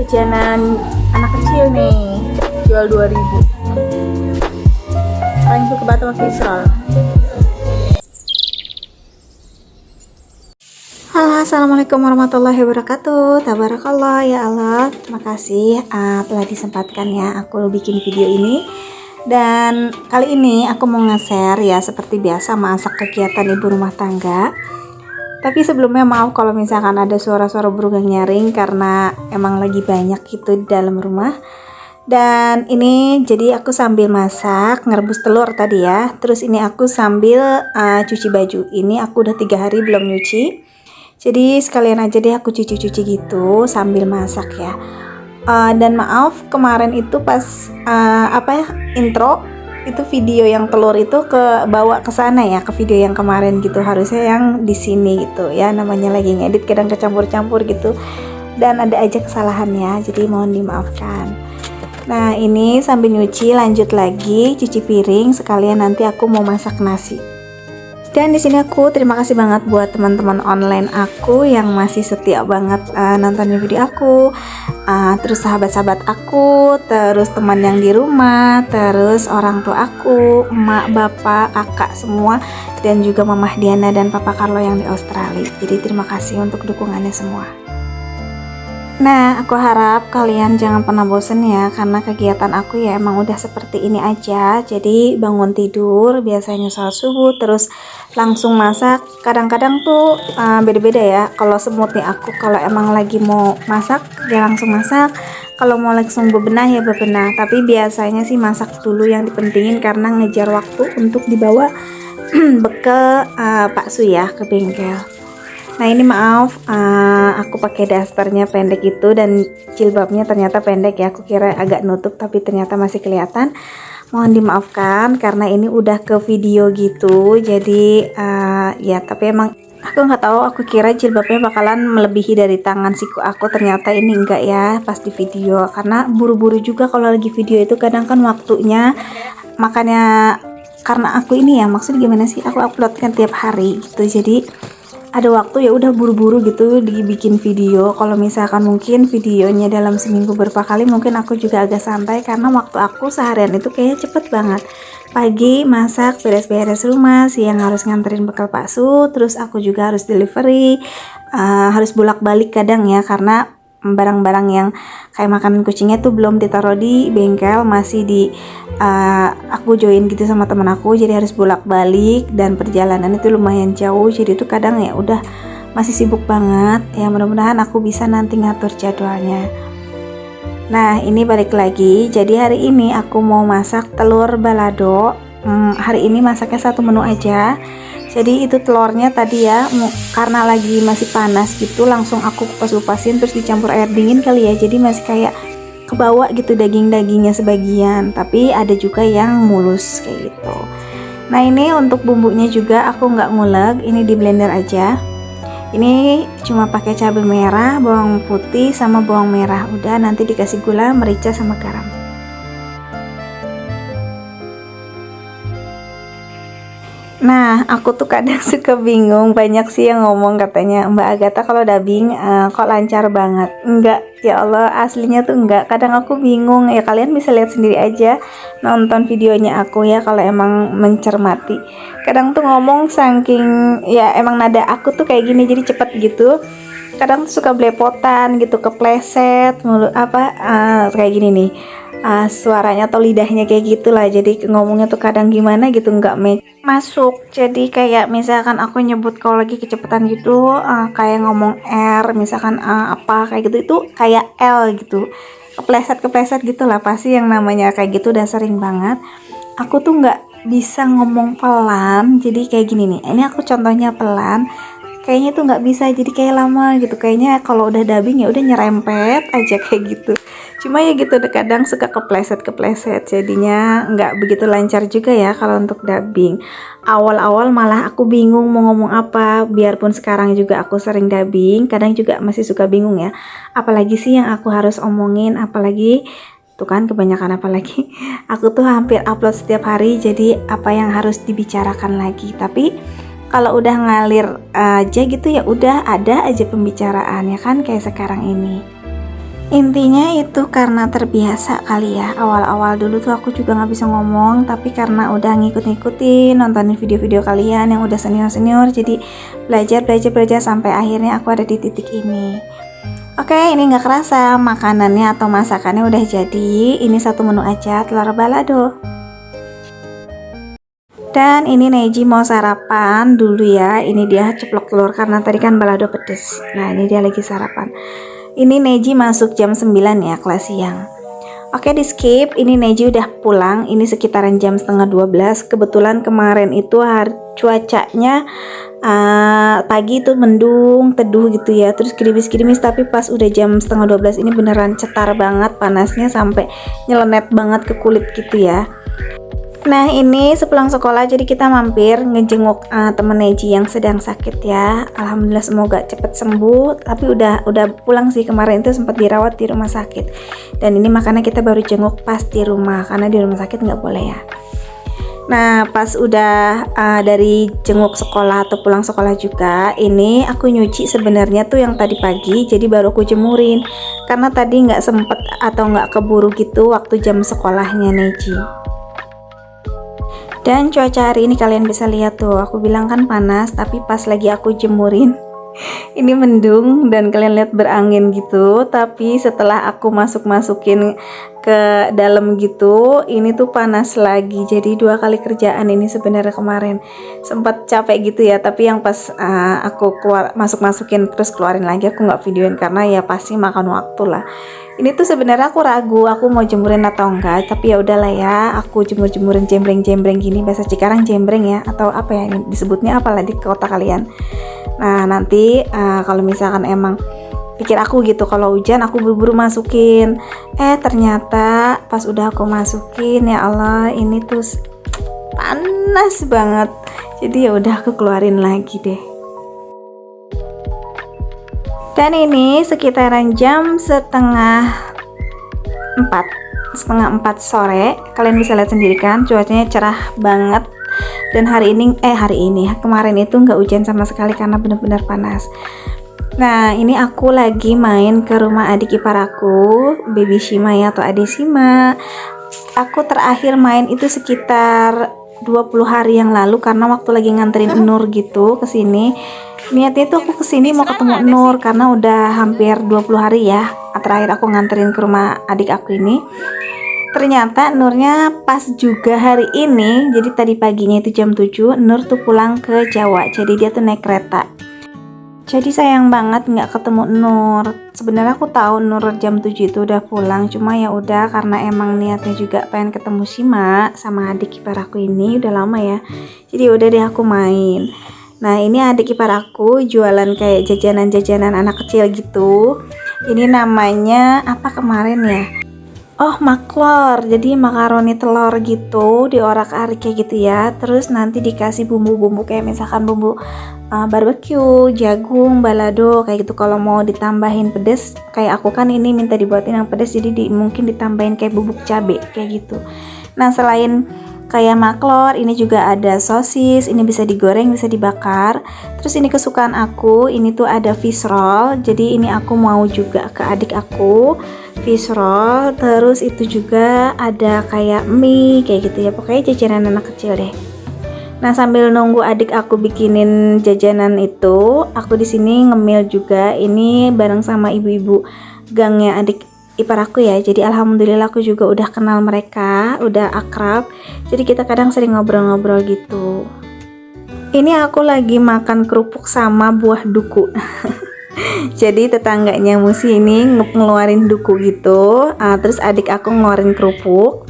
jajanan anak kecil nih, jual 2000. Paling suka batu sama Visral. Halo, assalamualaikum warahmatullahi wabarakatuh. Tabarakallah ya Allah. Terima kasih telah disempatkan ya aku bikin video ini. Dan kali ini aku mau nge-share ya seperti biasa masak kegiatan ibu rumah tangga. Tapi sebelumnya maaf kalau misalkan ada suara-suara burung nyaring karena emang lagi banyak gitu di dalam rumah. Dan ini jadi aku sambil masak, ngerebus telur tadi ya. Terus ini aku sambil cuci baju. Ini aku udah 3 hari belum nyuci. Jadi sekalian aja deh aku cuci-cuci gitu sambil masak ya. Dan maaf kemarin itu pas intro itu video yang telur itu bawa ke sana ya, ke video yang kemarin gitu, harusnya yang di sini gitu ya, namanya lagi ngedit kadang kecampur-campur gitu dan ada aja kesalahannya, jadi mohon dimaafkan. Nah ini sambil nyuci lanjut lagi cuci piring sekalian nanti aku mau masak nasi. Dan di sini aku terima kasih banget buat teman-teman online aku yang masih setia banget nontonin video aku, terus sahabat-sahabat aku, terus teman yang di rumah, terus orang tua aku, emak, bapak, kakak semua, dan juga Mamah Diana dan Papa Carlo yang di Australia. Jadi terima kasih untuk dukungannya semua. Nah, aku harap kalian jangan pernah bosen ya, karena kegiatan aku ya emang udah seperti ini aja. Jadi bangun tidur, biasanya sholat subuh, terus langsung masak. Kadang-kadang tuh beda-beda ya. Kalau semut nih aku, kalau emang lagi mau masak, ya langsung masak. Kalau mau langsung bebenah ya bebenah. Tapi biasanya sih masak dulu yang dipentingin karena ngejar waktu untuk dibawa bekal Pak Su ya ke bengkel. Nah ini maaf, aku pakai dasternya pendek itu dan jilbabnya ternyata pendek ya. Aku kira agak nutup tapi ternyata masih kelihatan. Mohon dimaafkan karena ini udah ke video gitu. Jadi ya tapi emang aku nggak tahu. Aku kira jilbabnya bakalan melebihi dari tangan siku aku. Ternyata ini enggak ya pas di video. Karena buru-buru juga kalau lagi video itu kadang kan waktunya. Makanya karena aku ini ya maksudnya gimana sih? Aku upload kan tiap hari gitu. Jadi ada waktu ya udah buru-buru gitu dibikin video. Kalau misalkan mungkin videonya dalam seminggu berapa kali mungkin aku juga agak santai karena waktu aku seharian itu kayaknya cepet banget. Pagi masak, beres-beres rumah, siang harus nganterin bekal Pak Su, terus aku juga harus delivery, harus bolak-balik kadang ya karena barang-barang yang kayak makanan kucingnya tuh belum ditaruh di bengkel, masih di aku join gitu sama temen aku, jadi harus bolak-balik dan perjalanan itu lumayan jauh, jadi itu kadang ya udah masih sibuk banget ya. Mudah-mudahan aku bisa nanti ngatur jadwalnya. Nah ini balik lagi, jadi hari ini aku mau masak telur balado. Hari ini masaknya satu menu aja. Jadi itu telurnya tadi ya, karena lagi masih panas gitu langsung aku kupas-kupasin terus dicampur air dingin kali ya, jadi masih kayak kebawa gitu daging-dagingnya sebagian, tapi ada juga yang mulus kayak gitu. Nah ini untuk bumbunya juga aku nggak ngulek, ini di blender aja. Ini cuma pakai cabai merah, bawang putih sama bawang merah, udah nanti dikasih gula, merica sama garam. Nah, aku tuh kadang suka bingung, banyak sih yang ngomong katanya, Mbak Agatha kalau dubbing kok lancar banget. Enggak, ya Allah, aslinya tuh enggak. Kadang aku bingung, ya kalian bisa lihat sendiri aja, nonton videonya aku ya kalau emang mencermati. Kadang tuh ngomong saking, ya emang nada aku tuh kayak gini, jadi cepet gitu. Kadang tuh suka belepotan gitu, kepleset, mulut kayak gini nih. Suaranya atau lidahnya kayak gitulah, jadi ngomongnya tuh kadang gimana gitu nggak masuk. Jadi kayak misalkan aku nyebut kalau lagi kecepatan gitu, kayak ngomong R misalkan apa kayak gitu itu kayak L gitu, kepleset gitulah. Pasti yang namanya kayak gitu udah sering banget. Aku tuh nggak bisa ngomong pelan, jadi kayak gini nih, ini aku contohnya pelan, kayaknya tuh nggak bisa, jadi kayak lama gitu. Kayaknya kalau udah dubbing ya udah nyerempet aja kayak gitu. Cuma ya gitu kadang suka kepleset jadinya nggak begitu lancar juga ya kalau untuk dubbing. Awal-awal malah aku bingung mau ngomong apa, biarpun sekarang juga aku sering dubbing, kadang juga masih suka bingung ya, apalagi sih yang aku harus omongin, apalagi tuh kan kebanyakan apalagi aku tuh hampir upload setiap hari, jadi apa yang harus dibicarakan lagi. Tapi kalau udah ngalir aja gitu ya udah ada aja pembicaraan ya kan, kayak sekarang ini. Intinya itu karena terbiasa kali ya. Awal-awal dulu tuh aku juga nggak bisa ngomong, tapi karena udah ngikut-ngikutin, nontonin video-video kalian yang udah senior-senior, jadi belajar sampai akhirnya aku ada di titik ini. Oke, ini nggak kerasa makanannya atau masakannya udah jadi. Ini satu menu aja, telur balado. Dan ini Neji mau sarapan dulu ya. Ini dia ceplok telur karena tadi kan balado pedes. Nah, ini dia lagi sarapan. Ini Neji masuk jam 9 ya, kelas siang. Oke, di skip. Ini Neji udah pulang. Ini sekitaran jam setengah 12. Kebetulan kemarin itu cuacanya pagi itu mendung, teduh gitu ya. Terus gerimis-gerimis, tapi pas udah jam setengah 12 ini beneran cetar banget panasnya sampai nyelenet banget ke kulit gitu ya. Nah, ini sepulang sekolah jadi kita mampir ngejenguk temen Neji yang sedang sakit ya. Alhamdulillah semoga cepet sembuh. Tapi udah pulang sih, kemarin itu sempat dirawat di rumah sakit. Dan ini makanya kita baru jenguk pas di rumah, karena di rumah sakit nggak boleh ya. Nah, pas udah dari jenguk sekolah atau pulang sekolah juga, ini aku nyuci sebenarnya tuh yang tadi pagi, jadi baru aku jemurin. Karena tadi nggak sempet atau nggak keburu gitu waktu jam sekolahnya Neji. Dan cuaca hari ini kalian bisa lihat tuh, aku bilang kan panas, tapi pas lagi aku jemurin ini mendung dan kalian lihat berangin gitu. Tapi setelah aku masukin ke dalam gitu, ini tuh panas lagi. Jadi 2 kali kerjaan ini sebenarnya kemarin. Sempat capek gitu ya, tapi yang pas aku masukin terus keluarin lagi, aku nggak videoin karena ya pasti makan waktu lah. Ini tuh sebenarnya aku ragu aku mau jemurin atau enggak, tapi ya udahlah ya, aku jemurin jembreng gini, bahasa Cikarang jembreng ya, atau apa ya ini disebutnya, apalah di kota kalian. Nah, nanti kalau misalkan emang pikir aku gitu, kalau hujan aku buru-buru masukin. Ternyata pas udah aku masukin, ya Allah, ini tuh panas banget. Jadi ya udah aku keluarin lagi deh. Dan ini sekitaran jam setengah 4 sore. Kalian bisa lihat sendiri kan, cuacanya cerah banget. Dan kemarin itu nggak hujan sama sekali karena benar-benar panas. Nah, ini aku lagi main ke rumah adik ipar aku, Baby Shima ya, atau Ade Shima. Aku terakhir main itu sekitar 20 hari yang lalu karena waktu lagi nganterin Nur gitu ke sini. Niatnya tuh aku kesini mau ketemu Nur karena udah hampir 20 hari ya terakhir aku nganterin ke rumah adik aku ini. Ternyata Nurnya pas juga hari ini, jadi tadi paginya itu jam 7 Nur tuh pulang ke Jawa, jadi dia tuh naik kereta. Jadi sayang banget nggak ketemu Nur. Sebenarnya aku tahu Nur jam 7 itu udah pulang, cuma ya udah karena emang niatnya juga pengen ketemu Shima sama adik ipar aku ini udah lama ya. Jadi udah deh aku main. Nah, ini adik ipar aku jualan kayak jajanan-jajanan anak kecil gitu. Ini namanya apa kemarin ya? Oh, maklor. Jadi makaroni telur gitu, diorak-arik kayak gitu ya. Terus nanti dikasih bumbu-bumbu kayak misalkan bumbu barbecue, jagung, balado kayak gitu. Kalau mau ditambahin pedes, kayak aku kan ini minta dibuatin yang pedes, jadi mungkin ditambahin kayak bubuk cabe kayak gitu. Nah, selain kayak maklor, ini juga ada sosis, ini bisa digoreng, bisa dibakar. Terus ini kesukaan aku, ini tuh ada fish roll. Jadi ini aku mau juga ke adik aku, fish roll. Terus itu juga ada kayak mie kayak gitu ya. Pokoknya jajanan anak kecil deh. Nah, sambil nunggu adik aku bikinin jajanan itu, aku di sini ngemil juga. Ini bareng sama ibu-ibu gangnya adik ipar aku ya. Jadi alhamdulillah aku juga udah kenal mereka, udah akrab. Jadi kita kadang sering ngobrol-ngobrol gitu. Ini aku lagi makan kerupuk sama buah duku. Jadi tetangganya Musi ini ngeluarin duku gitu, terus adik aku ngeluarin kerupuk,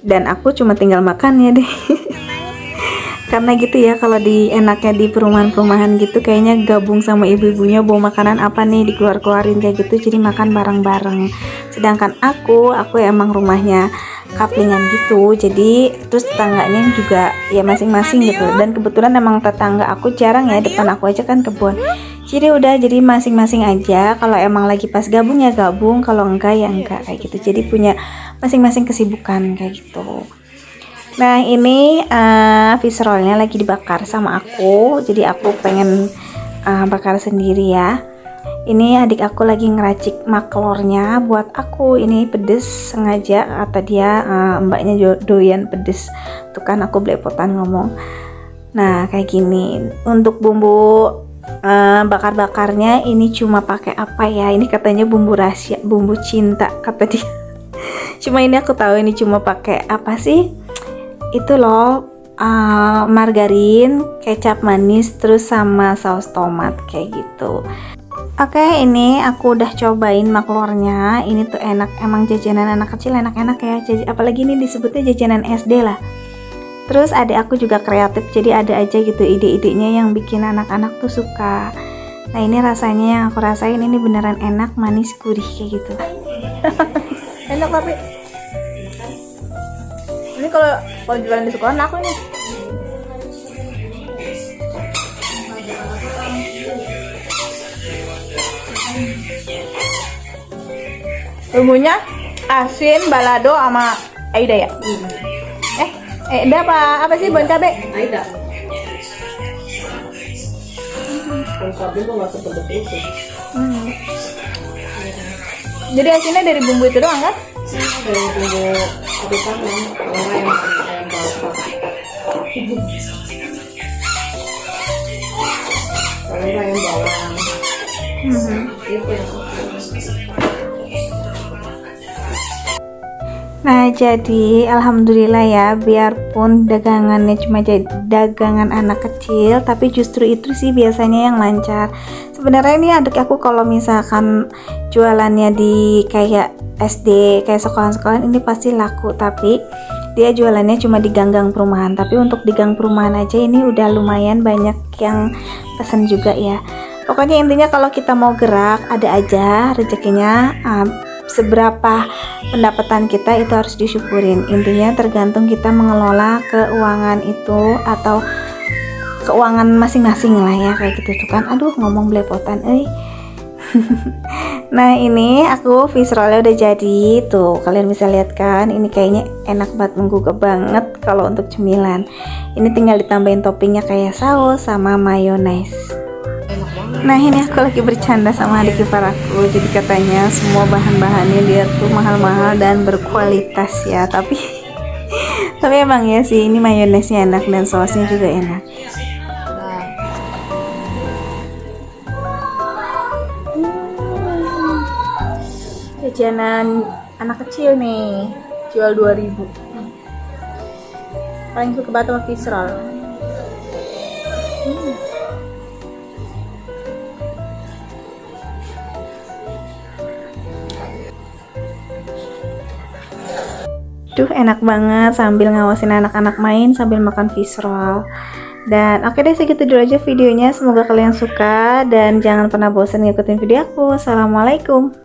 dan aku cuma tinggal makan ya deh. Karena gitu ya, kalau enaknya di perumahan-perumahan gitu kayaknya gabung sama ibu-ibunya bawa makanan apa nih dikeluarin kayak gitu, jadi makan bareng-bareng. Sedangkan aku emang rumahnya kaplingan gitu, jadi terus tetangganya juga ya masing-masing gitu. Dan kebetulan emang tetangga aku jarang ya, depan aku aja kan kebun. Jadi masing-masing aja, kalau emang lagi pas gabung ya gabung, kalau enggak ya enggak kayak gitu. Jadi punya masing-masing kesibukan kayak gitu. Nah, ini fish rollnya lagi dibakar sama aku, jadi aku pengen bakar sendiri ya. Ini adik aku lagi ngeracik maklornya buat aku. Ini pedes sengaja, kata dia, mbaknya doyan pedes. Tuh kan aku belepotan ngomong. Nah kayak gini. Untuk bumbu bakar-bakarnya ini cuma pakai apa ya? Ini katanya bumbu rahasia, bumbu cinta kata dia. Cuma ini aku tahu ini cuma pakai apa sih? Itu loh, margarin, kecap manis, terus sama saus tomat kayak gitu. Oke, ini aku udah cobain maklornya. Ini tuh enak, emang jajanan anak kecil enak-enak ya. Apalagi ini disebutnya jajanan SD lah. Terus adik aku juga kreatif, jadi ada aja gitu ide-idenya yang bikin anak-anak tuh suka. Nah ini rasanya yang aku rasain ini beneran enak, manis, gurih kayak gitu. Enak tapi ini kalau jualan di sekolah aku nih. Bumbunya asin, balado sama Aida ya. Aida apa sih bon cabe? Aida. Bon cabe kok nggak sepedas itu. Jadi asinnya dari bumbu itu doang kan? Dari bumbu cabe tangan, orang yang bakar. Kalau yang bawang. Itu yang Nah jadi alhamdulillah ya, biarpun dagangannya cuma jadi dagangan anak kecil, tapi justru itu sih biasanya yang lancar. Sebenarnya ini adik aku kalau misalkan jualannya di kayak SD, kayak sekolah-sekolah ini pasti laku, tapi dia jualannya cuma di gang-gang perumahan. Tapi untuk di gang perumahan aja ini udah lumayan banyak yang pesen juga ya. Pokoknya intinya kalau kita mau gerak ada aja rezekinya. Seberapa pendapatan kita itu harus disyukurin. Intinya tergantung kita mengelola keuangan itu atau keuangan masing-masing lah ya, kayak gitu tuh kan. Aduh ngomong belepotan Nah ini aku fish rollnya udah jadi tuh, kalian bisa lihat kan, ini kayaknya enak banget, menggugah banget kalau untuk cemilan. Ini tinggal ditambahin toppingnya kayak saus sama mayones. Nah ini aku lagi bercanda sama adik ipar aku, jadi katanya semua bahan-bahannya dia tuh mahal-mahal dan berkualitas ya, tapi tapi emang ya sih, ini mayonesnya enak dan sausnya juga enak. Jajanan anak kecil nih, jual 2.000. Paling suka banget sama fish roll. Duh enak banget sambil ngawasin anak-anak main sambil makan fish roll. Dan oke deh, segitu dulu aja videonya, semoga kalian suka dan jangan pernah bosan ngikutin video aku. Assalamualaikum.